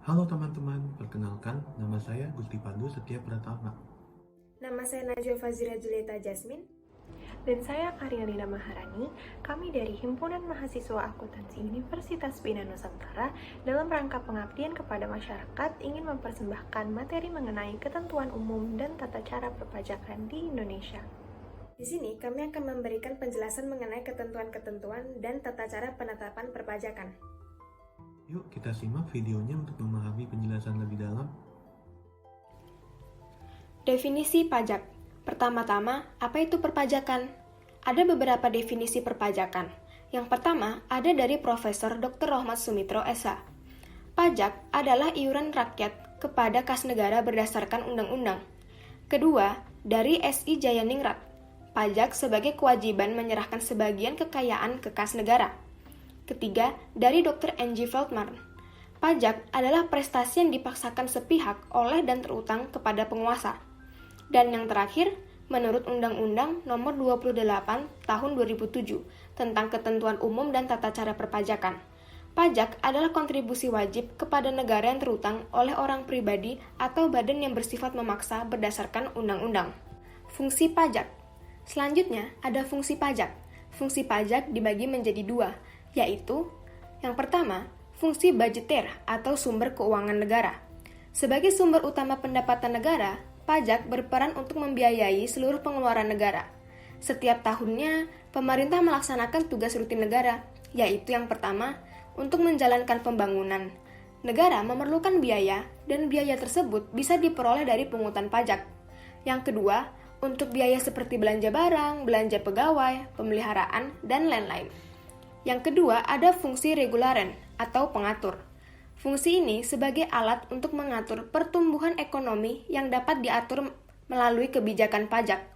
Halo teman-teman, perkenalkan nama saya Gusti Pandu Setia Pratama. Nama saya Najwa Fazira Julieta Jasmine. Dan saya Karyalina Maharani, kami dari Himpunan Mahasiswa Akuntansi Universitas Bina Nusantara dalam rangka pengabdian kepada masyarakat ingin mempersembahkan materi mengenai ketentuan umum dan tata cara perpajakan di Indonesia. Di sini kami akan memberikan penjelasan mengenai ketentuan-ketentuan dan tata cara penetapan perpajakan. Yuk kita simak videonya untuk memahami penjelasan lebih dalam. Definisi pajak. Pertama-tama, apa itu perpajakan? Ada beberapa definisi perpajakan. Yang pertama, ada dari Profesor Dr. Rohmat Sumitro, SH. Pajak adalah iuran rakyat kepada kas negara berdasarkan undang-undang. Kedua, dari S.I. Jayaningrat. Pajak sebagai kewajiban menyerahkan sebagian kekayaan ke kas negara. Ketiga, dari Dr. N.G. Feldman. Pajak adalah prestasi yang dipaksakan sepihak oleh dan terutang kepada penguasa. Dan yang terakhir, menurut Undang-Undang Nomor 28 Tahun 2007 tentang Ketentuan Umum dan Tata Cara Perpajakan. Pajak adalah kontribusi wajib kepada negara yang terutang oleh orang pribadi atau badan yang bersifat memaksa berdasarkan undang-undang. Fungsi pajak. Selanjutnya, ada fungsi pajak. Fungsi pajak dibagi menjadi dua, yaitu yang pertama, fungsi budgeter atau sumber keuangan negara. Sebagai sumber utama pendapatan negara, pajak berperan untuk membiayai seluruh pengeluaran negara. Setiap tahunnya, pemerintah melaksanakan tugas rutin negara, yaitu yang pertama, untuk menjalankan pembangunan. Negara memerlukan biaya, dan biaya tersebut bisa diperoleh dari pungutan pajak. Yang kedua, untuk biaya seperti belanja barang, belanja pegawai, pemeliharaan, dan lain-lain. Yang kedua, ada fungsi regularen atau pengatur. Fungsi ini sebagai alat untuk mengatur pertumbuhan ekonomi yang dapat diatur melalui kebijakan pajak.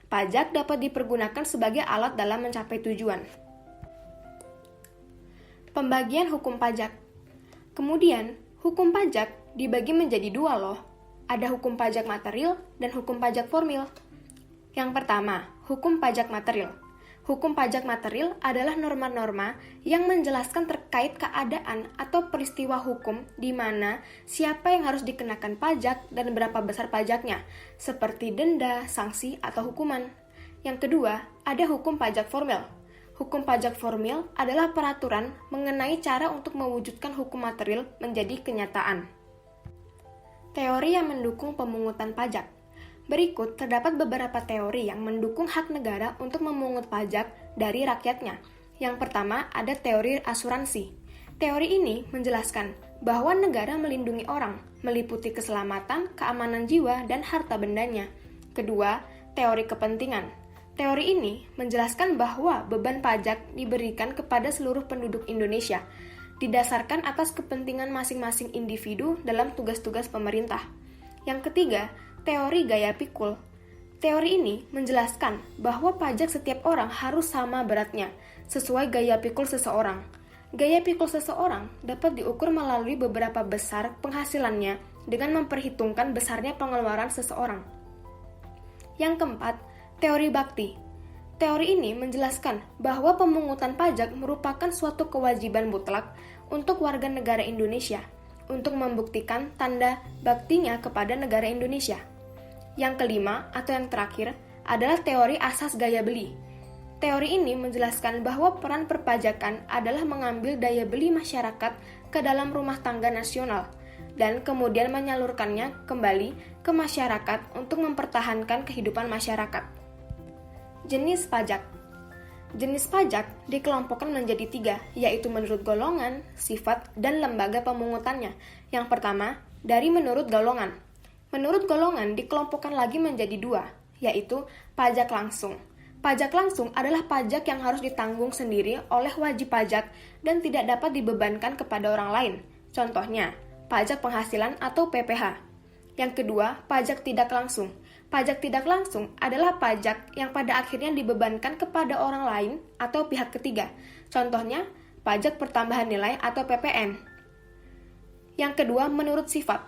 Pajak dapat dipergunakan sebagai alat dalam mencapai tujuan. Pembagian hukum pajak. Kemudian, hukum pajak dibagi menjadi dua loh. Ada hukum pajak material dan hukum pajak formil. Yang pertama, hukum pajak material. Hukum pajak material adalah norma-norma yang menjelaskan terkait keadaan atau peristiwa hukum di mana siapa yang harus dikenakan pajak dan berapa besar pajaknya, seperti denda, sanksi, atau hukuman. Yang kedua, ada hukum pajak formil. Hukum pajak formil adalah peraturan mengenai cara untuk mewujudkan hukum material menjadi kenyataan. Teori yang mendukung pemungutan pajak. Berikut terdapat beberapa teori yang mendukung hak negara untuk memungut pajak dari rakyatnya. Yang pertama, ada teori asuransi. Teori ini menjelaskan bahwa negara melindungi orang, meliputi keselamatan, keamanan jiwa, dan harta bendanya. Kedua, teori kepentingan. Teori ini menjelaskan bahwa beban pajak diberikan kepada seluruh penduduk Indonesia, didasarkan atas kepentingan masing-masing individu dalam tugas-tugas pemerintah. Yang ketiga, teori gaya pikul. Teori ini menjelaskan bahwa pajak setiap orang harus sama beratnya, sesuai gaya pikul seseorang. Gaya pikul seseorang dapat diukur melalui beberapa besar penghasilannya dengan memperhitungkan besarnya pengeluaran seseorang. Yang keempat, teori bakti. Teori ini menjelaskan bahwa pemungutan pajak merupakan suatu kewajiban mutlak untuk warga negara Indonesia untuk membuktikan tanda baktinya kepada negara Indonesia. Yang kelima, atau yang terakhir, adalah teori asas gaya beli. Teori ini menjelaskan bahwa peran perpajakan adalah mengambil daya beli masyarakat ke dalam rumah tangga nasional, dan kemudian menyalurkannya kembali ke masyarakat untuk mempertahankan kehidupan masyarakat. Jenis pajak. Jenis pajak dikelompokkan menjadi tiga, yaitu menurut golongan, sifat, dan lembaga pemungutannya. Yang pertama, dari menurut golongan. Menurut golongan dikelompokkan lagi menjadi dua, yaitu pajak langsung. Pajak langsung adalah pajak yang harus ditanggung sendiri oleh wajib pajak dan tidak dapat dibebankan kepada orang lain. Contohnya, pajak penghasilan atau PPh. Yang kedua, pajak tidak langsung. Pajak tidak langsung adalah pajak yang pada akhirnya dibebankan kepada orang lain atau pihak ketiga. Contohnya, pajak pertambahan nilai atau PPN. Yang kedua, menurut sifat.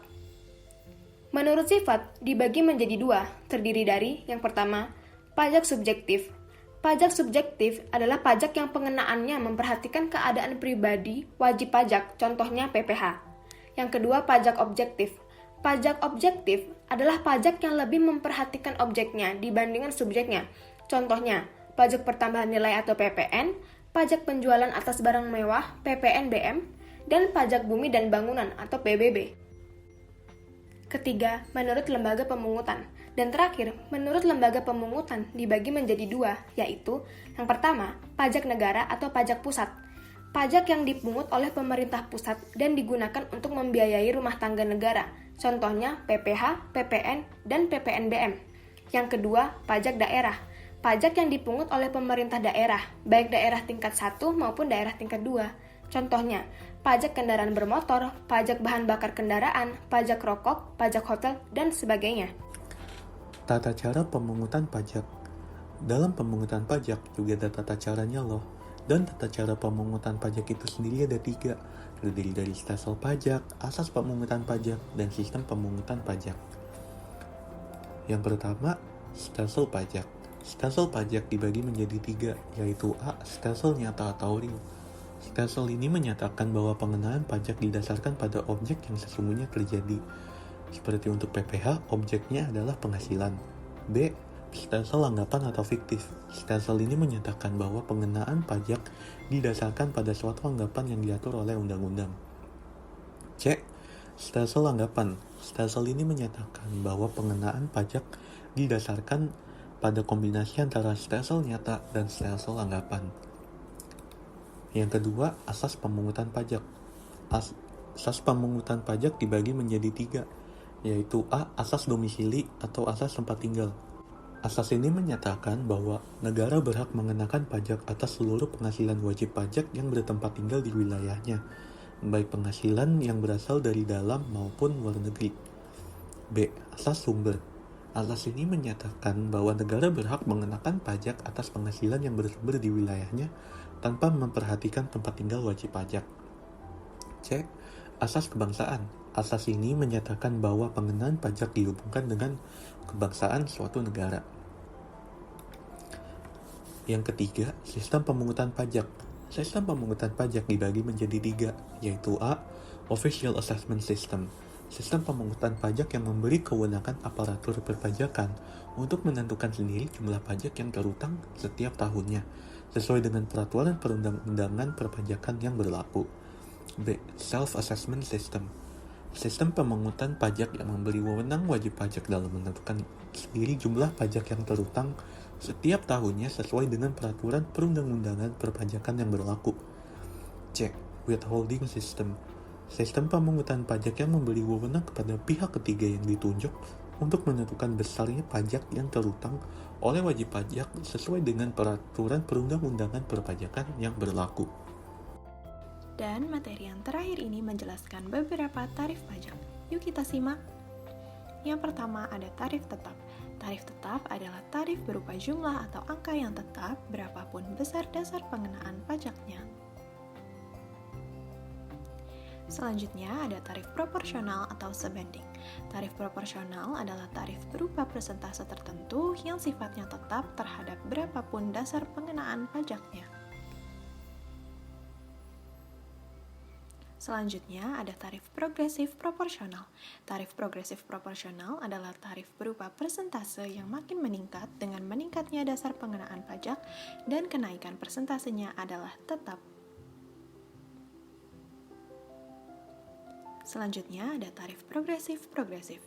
Menurut sifat dibagi menjadi dua, terdiri dari yang pertama, pajak subjektif. Pajak subjektif adalah pajak yang pengenaannya memperhatikan keadaan pribadi wajib pajak, contohnya PPh. Yang kedua, pajak objektif. Pajak objektif adalah pajak yang lebih memperhatikan objeknya dibandingkan subjeknya. Contohnya, pajak pertambahan nilai atau PPN, pajak penjualan atas barang mewah (PPNBM), dan pajak bumi dan bangunan atau PBB. Ketiga, menurut lembaga pemungutan. Dan terakhir, menurut lembaga pemungutan dibagi menjadi dua, yaitu yang pertama, pajak negara atau pajak pusat. Pajak yang dipungut oleh pemerintah pusat dan digunakan untuk membiayai rumah tangga negara, contohnya PPH, PPN, dan PPNBM. Yang kedua, pajak daerah. Pajak yang dipungut oleh pemerintah daerah, baik daerah tingkat 1 maupun daerah tingkat 2. Contohnya, pajak kendaraan bermotor, pajak bahan bakar kendaraan, pajak rokok, pajak hotel, dan sebagainya. Tata cara pemungutan pajak. Dalam pemungutan pajak juga ada tata caranya loh. Dan tata cara pemungutan pajak itu sendiri ada 3, terdiri dari stelsel pajak, asas pemungutan pajak, dan sistem pemungutan pajak. Yang pertama, stelsel pajak. Stelsel pajak dibagi menjadi 3, yaitu A. Stelsel nyata atau real. Stelsel ini menyatakan bahwa pengenaan pajak didasarkan pada objek yang sesungguhnya terjadi. Seperti untuk PPH, objeknya adalah penghasilan. B. Stelsel anggapan atau fiktif. Stelsel ini menyatakan bahwa pengenaan pajak didasarkan pada suatu anggapan yang diatur oleh undang-undang. C. Stelsel anggapan. Stelsel ini menyatakan bahwa pengenaan pajak didasarkan pada kombinasi antara stelsel nyata dan stelsel anggapan. Yang kedua, asas pemungutan pajak. Asas pemungutan pajak dibagi menjadi 3, yaitu A. Asas domisili atau asas tempat tinggal. Asas ini menyatakan bahwa negara berhak mengenakan pajak atas seluruh penghasilan wajib pajak yang bertempat tinggal di wilayahnya, baik penghasilan yang berasal dari dalam maupun luar negeri. B. Asas sumber. Asas ini menyatakan bahwa negara berhak mengenakan pajak atas penghasilan yang bersumber di wilayahnya tanpa memperhatikan tempat tinggal wajib pajak. C. Asas kebangsaan. Asas ini menyatakan bahwa pengenaan pajak dihubungkan dengan kebangsaan suatu negara. Yang ketiga, sistem pemungutan pajak. Sistem pemungutan pajak dibagi menjadi 3, yaitu A. Official Assessment System. Sistem pemungutan pajak yang memberi kewenangan aparatur perpajakan untuk menentukan sendiri jumlah pajak yang terutang setiap tahunnya, sesuai dengan peraturan perundang-undangan perpajakan yang berlaku. B. Self-Assessment System. Sistem pemungutan pajak yang memberi wewenang wajib pajak dalam menentukan sendiri jumlah pajak yang terutang setiap tahunnya sesuai dengan peraturan perundang-undangan perpajakan yang berlaku. C. Withholding System. Sistem pemungutan pajak yang memberi wewenang kepada pihak ketiga yang ditunjuk untuk menentukan besarnya pajak yang terutang oleh wajib pajak sesuai dengan peraturan perundang-undangan perpajakan yang berlaku. Dan materi yang terakhir ini menjelaskan beberapa tarif pajak. Yuk kita simak. Yang pertama ada tarif tetap. Tarif tetap adalah tarif berupa jumlah atau angka yang tetap berapapun besar dasar pengenaan pajaknya. Selanjutnya ada tarif proporsional atau sebanding. Tarif proporsional adalah tarif berupa persentase tertentu yang sifatnya tetap terhadap berapapun dasar pengenaan pajaknya. Selanjutnya ada tarif progresif proporsional. Tarif progresif proporsional adalah tarif berupa persentase yang makin meningkat dengan meningkatnya dasar pengenaan pajak dan kenaikan persentasenya adalah tetap. Selanjutnya ada tarif progresif-progresif.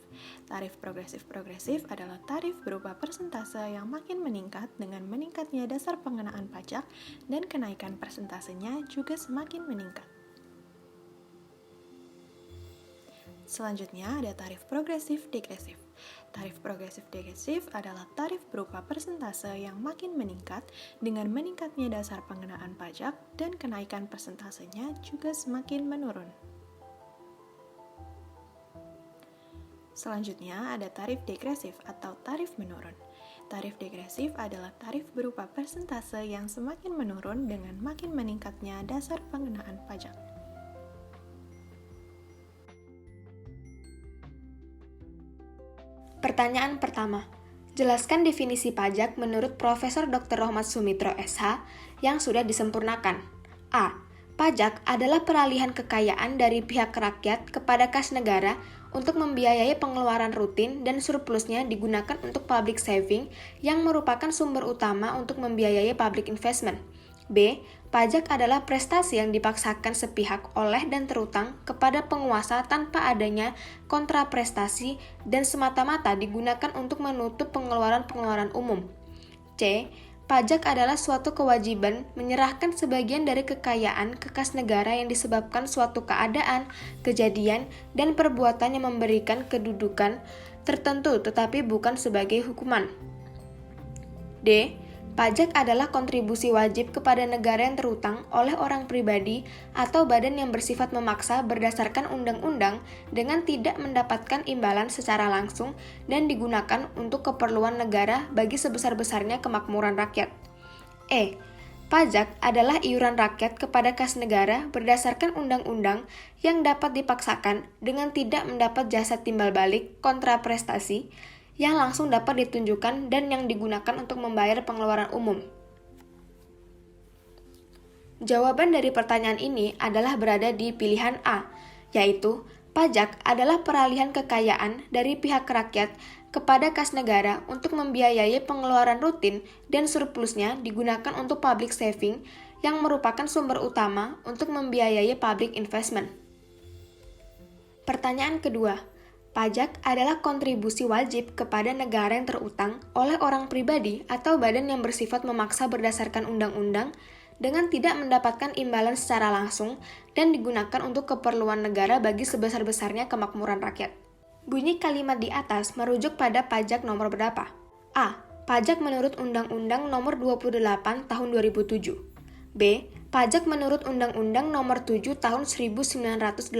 Tarif progresif-progresif adalah tarif berupa persentase yang makin meningkat dengan meningkatnya dasar pengenaan pajak dan kenaikan persentasenya juga semakin meningkat. Selanjutnya ada tarif progresif-degresif. Tarif progresif-degresif adalah tarif berupa persentase yang makin meningkat dengan meningkatnya dasar pengenaan pajak dan kenaikan persentasenya juga semakin menurun. Selanjutnya ada tarif degresif atau tarif menurun. Tarif degresif adalah tarif berupa persentase yang semakin menurun dengan makin meningkatnya dasar pengenaan pajak. Pertanyaan pertama. Jelaskan definisi pajak menurut Profesor Dr. Rohmat Sumitro SH yang sudah disempurnakan. A. Pajak adalah peralihan kekayaan dari pihak rakyat kepada kas negara untuk membiayai pengeluaran rutin dan surplusnya digunakan untuk public saving yang merupakan sumber utama untuk membiayai public investment. B. Pajak adalah prestasi yang dipaksakan sepihak oleh dan terutang kepada penguasa tanpa adanya kontraprestasi dan semata-mata digunakan untuk menutup pengeluaran-pengeluaran umum. C. Pajak adalah suatu kewajiban menyerahkan sebagian dari kekayaan ke kas negara yang disebabkan suatu keadaan, kejadian, dan perbuatan yang memberikan kedudukan tertentu tetapi bukan sebagai hukuman. D. Pajak adalah kontribusi wajib kepada negara yang terutang oleh orang pribadi atau badan yang bersifat memaksa berdasarkan undang-undang dengan tidak mendapatkan imbalan secara langsung dan digunakan untuk keperluan negara bagi sebesar-besarnya kemakmuran rakyat. E. Pajak adalah iuran rakyat kepada kas negara berdasarkan undang-undang yang dapat dipaksakan dengan tidak mendapat jasa timbal balik kontraprestasi yang langsung dapat ditunjukkan dan yang digunakan untuk membayar pengeluaran umum. Jawaban dari pertanyaan ini adalah berada di pilihan A, yaitu pajak adalah peralihan kekayaan dari pihak rakyat kepada kas negara untuk membiayai pengeluaran rutin dan surplusnya digunakan untuk public saving yang merupakan sumber utama untuk membiayai public investment. Pertanyaan kedua. Pajak adalah kontribusi wajib kepada negara yang terutang oleh orang pribadi atau badan yang bersifat memaksa berdasarkan undang-undang dengan tidak mendapatkan imbalan secara langsung dan digunakan untuk keperluan negara bagi sebesar-besarnya kemakmuran rakyat. Bunyi kalimat di atas merujuk pada pajak nomor berapa? A. Pajak menurut Undang-Undang Nomor 28 Tahun 2007. B. Pajak menurut Undang-Undang Nomor 7 Tahun 1983.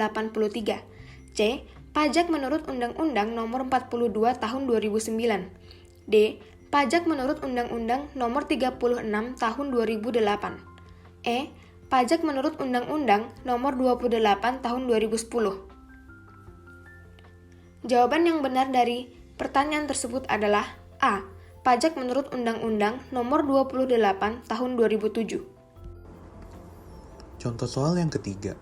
C. Pajak menurut Undang-Undang Nomor 42 Tahun 2009. D. Pajak menurut Undang-Undang Nomor 36 Tahun 2008. E. Pajak menurut Undang-Undang Nomor 28 Tahun 2010. Jawaban yang benar dari pertanyaan tersebut adalah A. Pajak menurut Undang-Undang Nomor 28 Tahun 2007. Contoh soal yang ketiga.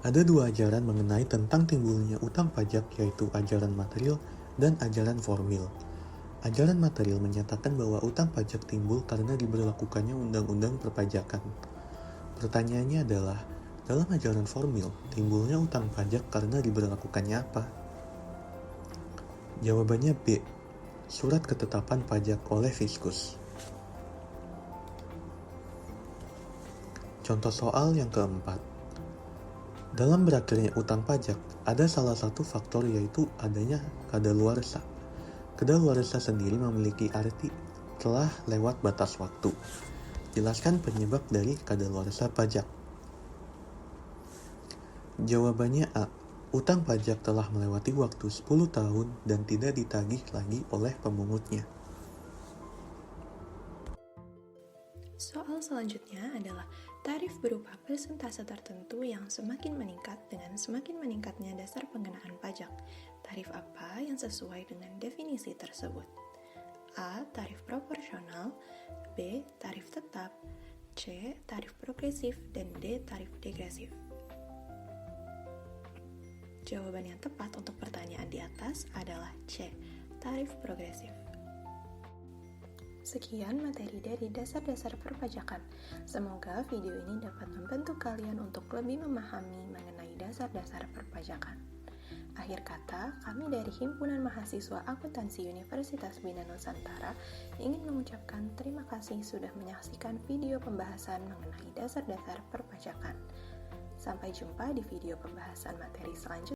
Ada dua ajaran mengenai tentang timbulnya utang pajak, yaitu ajaran material dan ajaran formil. Ajaran material menyatakan bahwa utang pajak timbul karena diberlakukannya undang-undang perpajakan. Pertanyaannya adalah, dalam ajaran formil, timbulnya utang pajak karena diberlakukannya apa? Jawabannya B. Surat ketetapan pajak oleh Fiskus. Contoh soal yang keempat. Dalam berakhirnya utang pajak, ada salah satu faktor yaitu adanya kadaluarsa. Kadaluarsa sendiri memiliki arti telah lewat batas waktu. Jelaskan penyebab dari kadaluarsa pajak. Jawabannya A. Utang pajak telah melewati waktu 10 tahun dan tidak ditagih lagi oleh pemungutnya. Soal selanjutnya adalah tarif berupa persentase tertentu yang semakin meningkat dengan semakin meningkatnya dasar pengenaan pajak. Tarif apa yang sesuai dengan definisi tersebut? A. Tarif proporsional, B. Tarif tetap, C. Tarif progresif, dan D. Tarif degresif. Jawaban yang tepat untuk pertanyaan di atas adalah C. Tarif progresif. Sekian materi dari dasar-dasar perpajakan. Semoga video ini dapat membantu kalian untuk lebih memahami mengenai dasar-dasar perpajakan. Akhir kata, kami dari Himpunan Mahasiswa Akuntansi Universitas Bina Nusantara ingin mengucapkan terima kasih sudah menyaksikan video pembahasan mengenai dasar-dasar perpajakan. Sampai jumpa di video pembahasan materi selanjutnya.